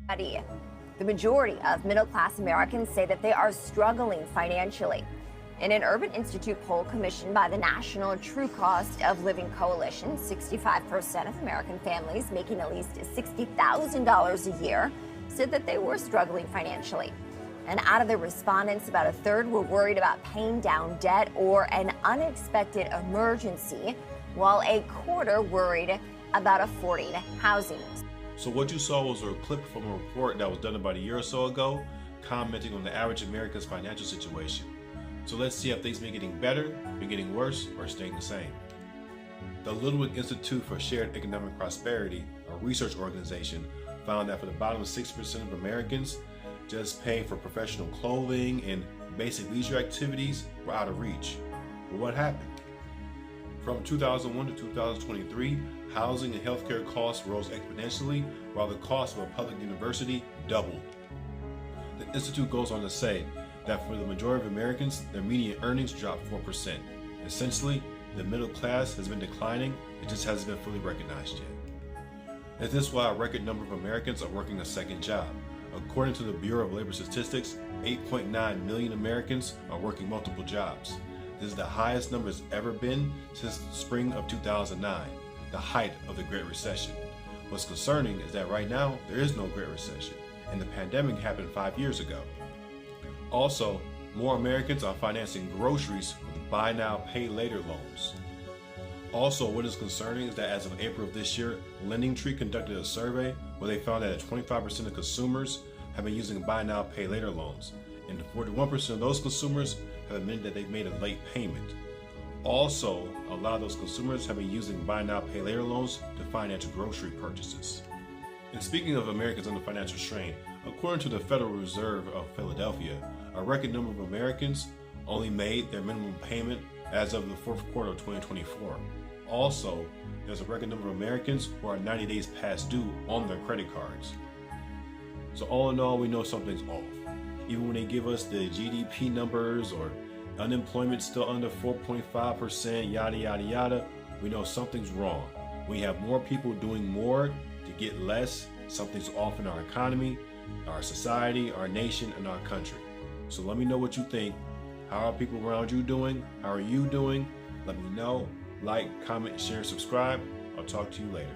Study. The majority of middle-class Americans say that they are struggling financially. In an Urban Institute poll commissioned by the National True Cost of Living Coalition, 65% of American families making at least $60,000 a year said that they were struggling financially. And out of the respondents, about a third were worried about paying down debt or an unexpected emergency, while a quarter worried about affording housing. So what you saw was a clip from a report that was done about a year or so ago, commenting on the average American's financial situation. So let's see if things been getting better, been getting worse, or staying the same. The Ludwig Institute for Shared Economic Prosperity, a research organization, found that for the bottom 6% of Americans, just paying for professional clothing and basic leisure activities were out of reach. But what happened? From 2001 to 2023, housing and healthcare costs rose exponentially, while the cost of a public university doubled. The Institute goes on to say that for the majority of Americans, their median earnings dropped 4%. Essentially, the middle class has been declining, it just hasn't been fully recognized yet. And this is why a record number of Americans are working a second job. According to the Bureau of Labor Statistics, 8.9 million Americans are working multiple jobs. This is the highest number it's ever been since the spring of 2009, the height of the Great Recession. What's concerning is that right now, there is no Great Recession, and the pandemic happened 5 years ago. Also, more Americans are financing groceries with buy now, pay later loans. Also, what is concerning is that as of April of this year, LendingTree conducted a survey where they found that 25% of consumers have been using buy now, pay later loans, and 41% of those consumers have admitted that they've made a late payment. Also, a lot of those consumers have been using buy now, pay later loans to finance grocery purchases. And speaking of Americans under financial strain, according to the Federal Reserve of Philadelphia, a record number of Americans only made their minimum payment as of the fourth quarter of 2024. Also, there's a record number of Americans who are 90 days past due on their credit cards. So all in all, we know something's off. Even when they give us the GDP numbers or unemployment still under 4.5%, yada, yada, yada, we know something's wrong. We have more people doing more to get less. Something's off in our economy, our society, our nation, and our country. So let me know what you think. How are people around you doing? How are you doing? Let me know. Like, comment, share, subscribe. I'll talk to you later.